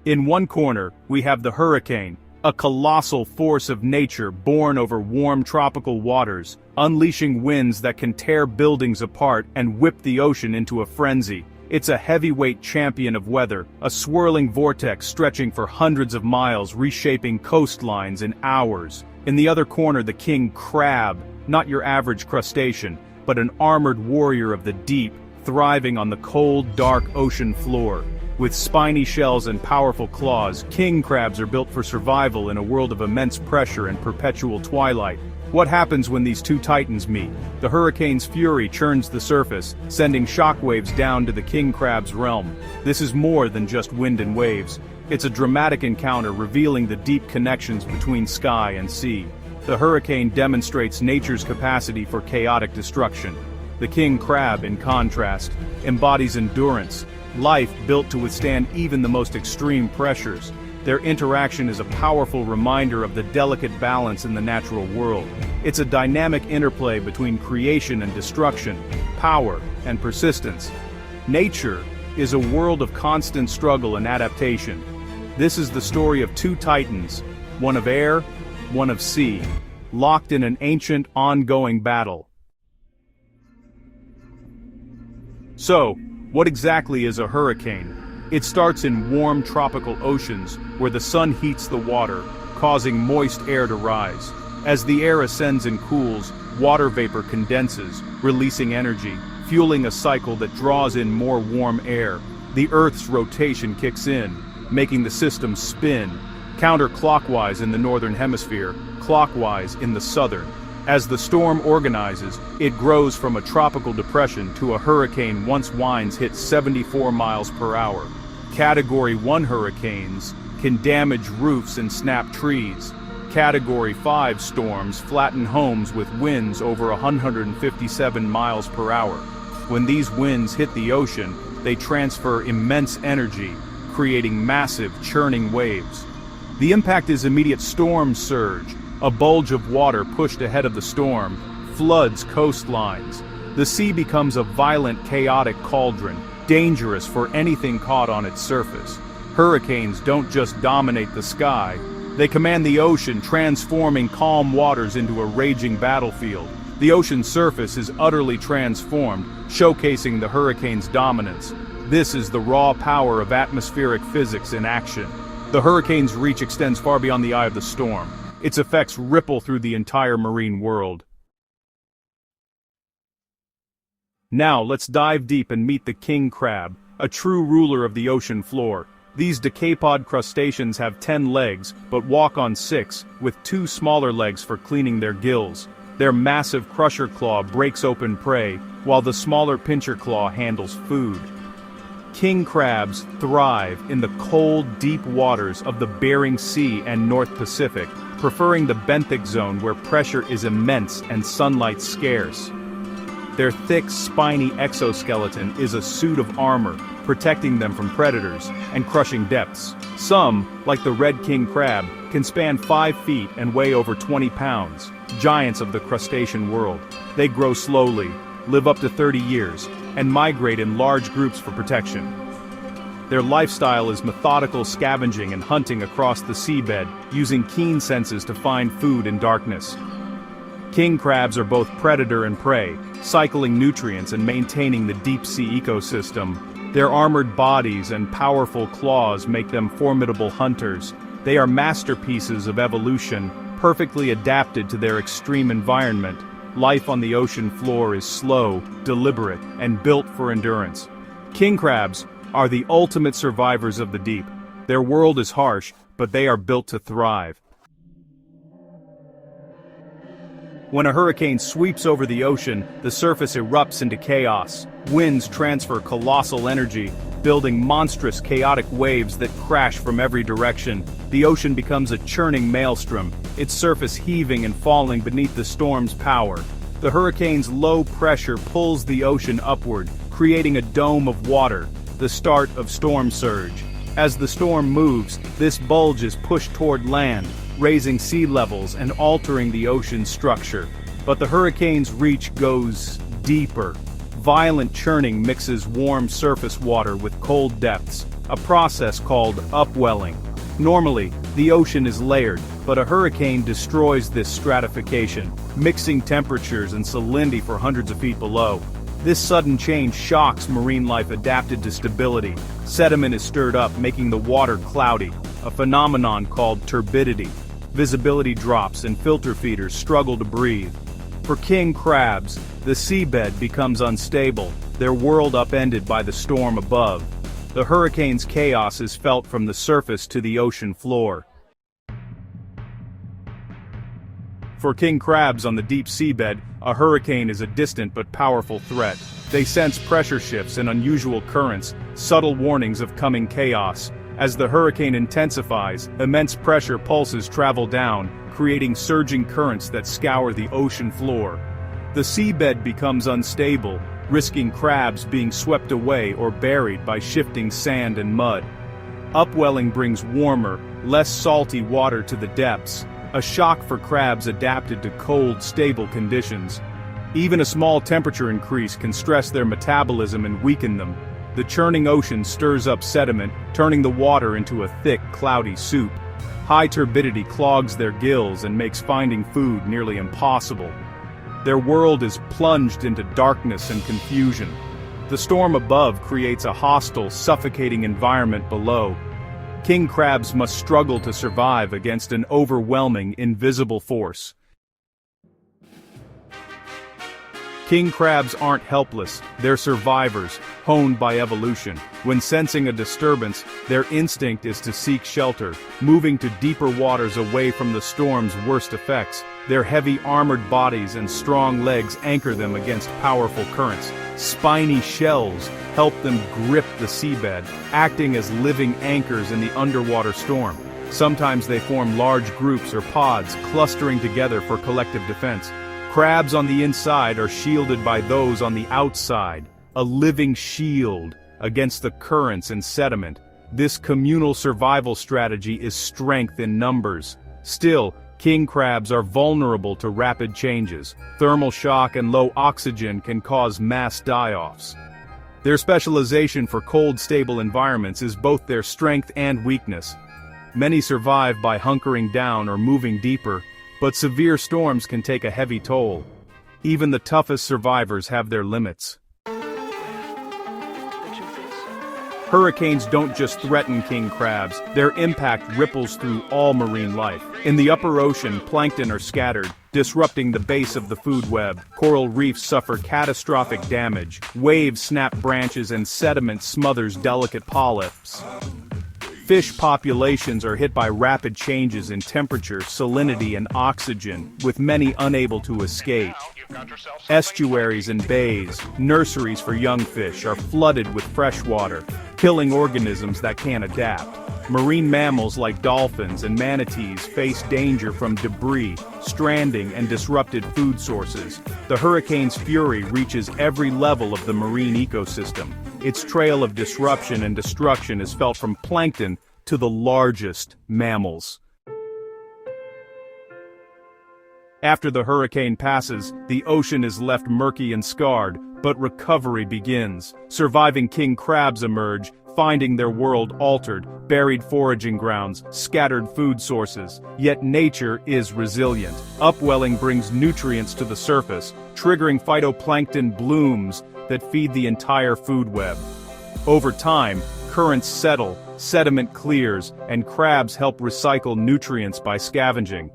In one corner, we have the hurricane, a colossal force of nature born over warm tropical waters, unleashing winds that can tear buildings apart and whip the ocean into a frenzy. It's a heavyweight champion of weather, a swirling vortex stretching for hundreds of miles, reshaping coastlines in hours. In the other corner, the king crab, not your average crustacean, but an armored warrior of the deep, thriving on the cold, dark ocean floor. With spiny shells and powerful claws, king crabs are built for survival in a world of immense pressure and perpetual twilight. What happens when these two titans meet? The hurricane's fury churns the surface, sending shockwaves down to the king crab's realm. This is more than just wind and waves. It's a dramatic encounter revealing the deep connections between sky and sea. The hurricane demonstrates nature's capacity for chaotic destruction. The king crab, in contrast, embodies endurance, life built to withstand even the most extreme pressures. Their interaction is a powerful reminder of the delicate balance in the natural world. It's a dynamic interplay between creation and destruction, power and persistence. Nature is a world of constant struggle and adaptation. This is the story of two titans, one of air, one of sea, locked in an ancient, ongoing battle. So, what exactly is a hurricane? It starts in warm tropical oceans, where the sun heats the water, causing moist air to rise. As the air ascends and cools, water vapor condenses, releasing energy, fueling a cycle that draws in more warm air. The Earth's rotation kicks in, making the system spin, counterclockwise in the northern hemisphere, clockwise in the southern. As the storm organizes, it grows from a tropical depression to a hurricane once winds hit 74 miles per hour. Category 1 hurricanes can damage roofs and snap trees. Category 5 storms flatten homes with winds over 157 miles per hour. When these winds hit the ocean, they transfer immense energy, creating massive churning waves. The impact is immediate storm surge. A bulge of water pushed ahead of the storm floods coastlines. The sea becomes a violent, chaotic cauldron, dangerous for anything caught on its surface. Hurricanes don't just dominate the sky, they command the ocean, transforming calm waters into a raging battlefield. The ocean surface is utterly transformed, showcasing the hurricane's dominance. This is the raw power of atmospheric physics in action. The hurricane's reach extends far beyond the eye of the storm. Its effects ripple through the entire marine world. Now let's dive deep and meet the king crab, a true ruler of the ocean floor. These decapod crustaceans have 10 legs, but walk on 6, with 2 smaller legs for cleaning their gills. Their massive crusher claw breaks open prey, while the smaller pincher claw handles food. King crabs thrive in the cold, deep waters of the Bering Sea and North Pacific, preferring the benthic zone where pressure is immense and sunlight scarce. Their thick, spiny exoskeleton is a suit of armor, protecting them from predators and crushing depths. Some, like the red king crab, can span 5 feet and weigh over 20 pounds, giants of the crustacean world. They grow slowly, live up to 30 years, and migrate in large groups for protection. Their lifestyle is methodical scavenging and hunting across the seabed, using keen senses to find food in darkness. King crabs are both predator and prey, cycling nutrients and maintaining the deep-sea ecosystem. Their armored bodies and powerful claws make them formidable hunters. They are masterpieces of evolution, perfectly adapted to their extreme environment. Life on the ocean floor is slow, deliberate, and built for endurance. King crabs are the ultimate survivors of the deep. Their world is harsh, but they are built to thrive. When a hurricane sweeps over the ocean, the surface erupts into chaos. Winds transfer colossal energy, building monstrous chaotic waves that crash from every direction. The ocean becomes a churning maelstrom, its surface heaving and falling beneath the storm's power. The hurricane's low pressure pulls the ocean upward, creating a dome of water, the start of storm surge. As the storm moves, this bulge is pushed toward land, raising sea levels and altering the ocean's structure. But the hurricane's reach goes deeper. Violent churning mixes warm surface water with cold depths, a process called upwelling. Normally, the ocean is layered, but a hurricane destroys this stratification, mixing temperatures and salinity for hundreds of feet below. This sudden change shocks marine life adapted to stability. Sediment is stirred up, making the water cloudy, a phenomenon called turbidity. Visibility drops and filter feeders struggle to breathe. For king crabs, the seabed becomes unstable, their world upended by the storm above. The hurricane's chaos is felt from the surface to the ocean floor. For king crabs on the deep seabed, a hurricane is a distant but powerful threat. They sense pressure shifts and unusual currents, subtle warnings of coming chaos. As the hurricane intensifies, immense pressure pulses travel down, creating surging currents that scour the ocean floor. The seabed becomes unstable, risking crabs being swept away or buried by shifting sand and mud. Upwelling brings warmer, less salty water to the depths, a shock for crabs adapted to cold, stable conditions. Even a small temperature increase can stress their metabolism and weaken them. The churning ocean stirs up sediment, turning the water into a thick, cloudy soup. High turbidity clogs their gills and makes finding food nearly impossible. Their world is plunged into darkness and confusion. The storm above creates a hostile, suffocating environment below. King crabs must struggle to survive against an overwhelming, invisible force. King crabs aren't helpless, they're survivors, honed by evolution. When sensing a disturbance, their instinct is to seek shelter, moving to deeper waters away from the storm's worst effects. Their heavy armored bodies and strong legs anchor them against powerful currents. Spiny shells help them grip the seabed, acting as living anchors in the underwater storm. Sometimes they form large groups or pods, clustering together for collective defense. Crabs on the inside are shielded by those on the outside, a living shield against the currents and sediment. This communal survival strategy is strength in numbers. Still, king crabs are vulnerable to rapid changes. Thermal shock and low oxygen can cause mass die-offs. Their specialization for cold, stable environments is both their strength and weakness. Many survive by hunkering down or moving deeper, but severe storms can take a heavy toll. Even the toughest survivors have their limits. Hurricanes don't just threaten king crabs, their impact ripples through all marine life. In the upper ocean, plankton are scattered, disrupting the base of the food web. Coral reefs suffer catastrophic damage. Waves snap branches and sediment smothers delicate polyps. Fish populations are hit by rapid changes in temperature, salinity, and oxygen, with many unable to escape. Estuaries and bays, nurseries for young fish, are flooded with fresh water, killing organisms that can't adapt. Marine mammals like dolphins and manatees face danger from debris, stranding, and disrupted food sources. The hurricane's fury reaches every level of the marine ecosystem. Its trail of disruption and destruction is felt from plankton to the largest mammals. After the hurricane passes, the ocean is left murky and scarred, but recovery begins. Surviving king crabs emerge, finding their world altered, buried foraging grounds, scattered food sources. Yet nature is resilient. Upwelling brings nutrients to the surface, triggering phytoplankton blooms that feed the entire food web. Over time, currents settle, sediment clears, and crabs help recycle nutrients by scavenging.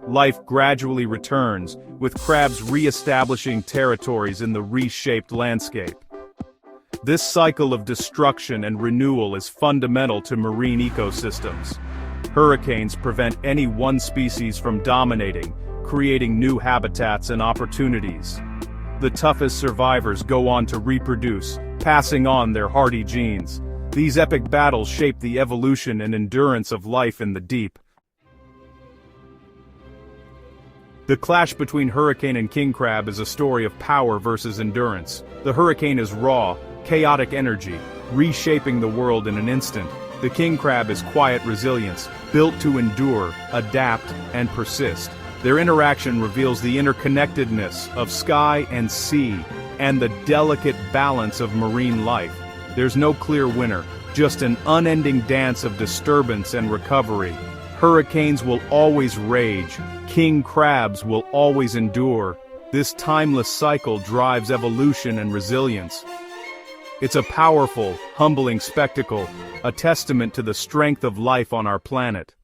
Life gradually returns, with crabs re-establishing territories in the reshaped landscape. This cycle of destruction and renewal is fundamental to marine ecosystems. Hurricanes prevent any one species from dominating, creating new habitats and opportunities. The toughest survivors go on to reproduce, passing on their hardy genes. These epic battles shape the evolution and endurance of life in the deep. The clash between hurricane and king crab is a story of power versus endurance. The hurricane is raw, chaotic energy, reshaping the world in an instant. The king crab is quiet resilience, built to endure, adapt, and persist. Their interaction reveals the interconnectedness of sky and sea, and the delicate balance of marine life. There's no clear winner, just an unending dance of disturbance and recovery. Hurricanes will always rage, king crabs will always endure. This timeless cycle drives evolution and resilience. It's a powerful, humbling spectacle, a testament to the strength of life on our planet.